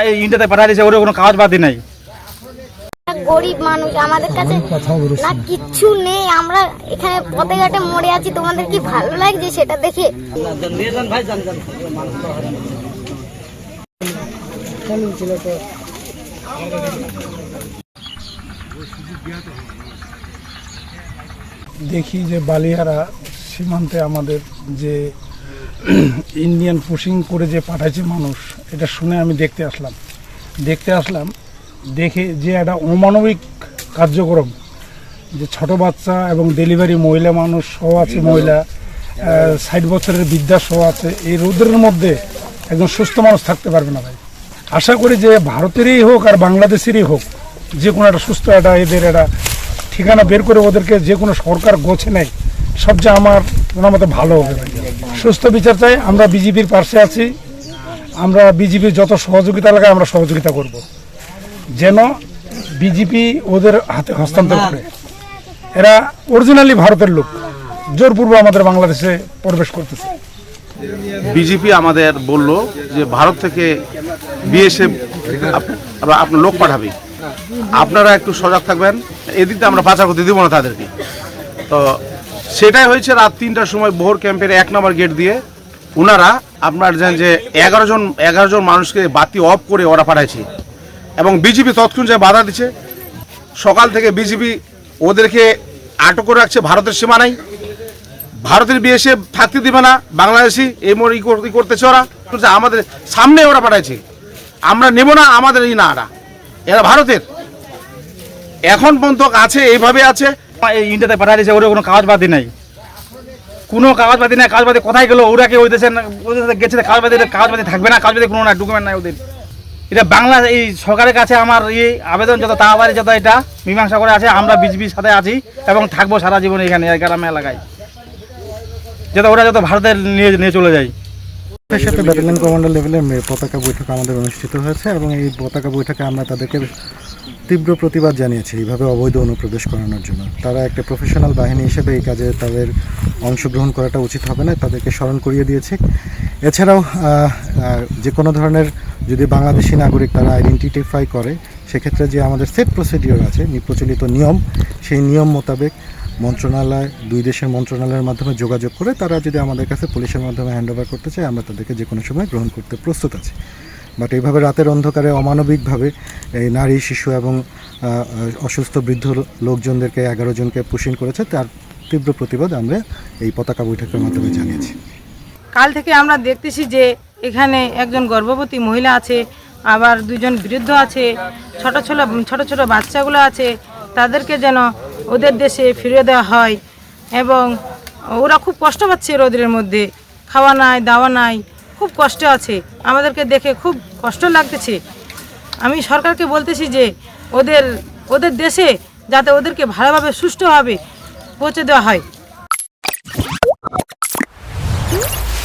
এই ইন্ডিয়াতে পাঠিয়ে দিয়েছে, ওর কোনো কাগজ পাতি নাই। গরিব মানুষ, আমাদের কাছে না কিচ্ছু নেই, আমরা এখানে পথে ঘাটে মরে আছি। তোমাদের কি ভালো লাগছে সেটা দেখে? দেখি যে বালিয়ারা সীমান্তে আমাদের যে ইন্ডিয়ান পুশিং করে যে পাঠাইছে মানুষ, এটা শুনে আমি দেখতে আসলাম দেখে যে একটা অমানবিক কার্যক্রম, যে ছোট বাচ্চা এবং ডেলিভারি মহিলা মানুষ সহ আছে, মহিলা 60 বছরের বৃদ্ধা সহ আছে। এই রোদের মধ্যে একজন সুস্থ মানুষ থাকতে পারবে না ভাই। আশা করি যে ভারতেরই হোক আর বাংলাদেশেরই হোক, যে কোনো একটা সুস্থ এদের একটা ঠিকানা বের করে ওদেরকে যে কোনো সরকার গোছে নেয়, সবচেয়ে আমার মতো ভালো হবে ভাই। সুস্থ বিচার চাই। আমরা বিজেপির পাশে আছি, আমরা বিজেপির যত সহযোগিতা লাগে আমরা সহযোগিতা করব, যেন বিজেপি ওদের হাতে হস্তান্তর করে। এরা অরিজিনালি ভারতের লোক, জোরপূর্বক আমাদের বাংলাদেশে প্রবেশ করতেছে। বিজেপি আমাদের বলল যে ভারত থেকে বিএসএফ আপনার লোক পাঠাবে, আপনারা একটু সজাগ থাকবেন, এদিকে আমরা পাচার করতে দিব না তাদেরকে। তো সেটাই হয়েছে। রাত 3টার সময় বোহর ক্যাম্পের 1 নম্বর গেট দিয়ে ওনারা আপনার জানেন যে 11 জন মানুষকে বাতি অফ করে ওরা পাঠাইছে, এবং বিজেপি তৎক্ষণ যে বাধা দিচ্ছে। সকাল থেকে বিজেপি ওদেরকে আটক করে রাখছে ভারতের সীমানায়। ভারতের বিএসএফ থাকতে দিবে না, বাংলাদেশি এই মোড় করতেছে ওরা, আমাদের সামনে ওরা পাঠাইছে। আমরা নেব না, আমাদের এই না, এরা ভারতের এখন পর্যন্ত আছে, এইভাবে আছে। এই ইন্ডিয়াতে পাঠিয়ে দিয়েছে, ওর কোনো কাগজ পাতি নাই, কোনো কাগজ পাতি নাই। কাগজ পাতি কোথায় গেলো? ওরা কি ওই দেশে গেছে, কাগজ পাতি থাকবে না, কাগজ পাতি কোনো না, ডকুমেন্ট নাই ওদের। এটা বাংলা এই সরকারের কাছে আমার এই আবেদন, যত তাড়াতাড়ি যত এটা মীমাংসা করে আছে। আমরা বিজেপির সাথে আছি এবং থাকবো সারা জীবন এখানে গ্রামে এলাকায়, যাতে ওরা যত ভারতের নিয়ে চলে যায়। এর সাথে ব্যাটালিয়ন কমান্ডার লেভেলের পতাকা বৈঠক আমাদের অনুষ্ঠিত হয়েছে, এবং এই পতাকা বৈঠকে আমরা তাদেরকে তীব্র প্রতিবাদ জানিয়েছি এইভাবে অবৈধ অনুপ্রবেশ করানোর জন্য। তারা একটা প্রফেশনাল বাহিনী হিসেবে এই কাজে তাদের অংশগ্রহণ করাটা উচিত হবে না, তাদেরকে স্মরণ করিয়ে দিয়েছি। এছাড়াও যে কোনো ধরনের যদি বাংলাদেশি নাগরিক তারা আইডেন্টিফাই করে, সেক্ষেত্রে যে আমাদের সেট প্রসিডিওর আছে, প্রচলিত নিয়ম, সেই নিয়ম মোতাবেক মন্ত্রণালয়, দুই দেশের মন্ত্রণালয়ের মাধ্যমে যোগাযোগ করে তারা যদি আমাদের কাছে পুলিশের মাধ্যমে হ্যান্ডওভার করতে চায়, আমরা তাদেরকে যে কোনো সময় গ্রহণ করতে প্রস্তুত আছি। বাট এইভাবে রাতের অন্ধকারে অমানবিকভাবে এই নারী, শিশু এবং অসুস্থ বৃদ্ধ লোকজনদেরকে 11 জনকে পুশিং করেছে, তার তীব্র প্রতিবাদ আমরা এই পতাকা বৈঠকের মাধ্যমে জানিয়েছি। কাল থেকে আমরা দেখতেছি যে এখানে একজন গর্ভবতী মহিলা আছে, আবার 2 জন বৃদ্ধ আছে, ছোট ছোট বাচ্চাগুলো আছে। তাদেরকে যেন ওদের দেশে ফিরিয়ে দেওয়া হয়, এবং ওরা খুব কষ্ট পাচ্ছে রোদের মধ্যে, খাওয়া নাই, দাওয়া নাই, খুব কষ্ট আছে। আমাদেরকে দেখে খুব কষ্ট লাগতেছে। আমি সরকারকে বলতেছি যে ওদের দেশে যাতে ওদেরকে ভালোভাবে সুষ্ঠুভাবে পৌঁছে দেওয়া হয়।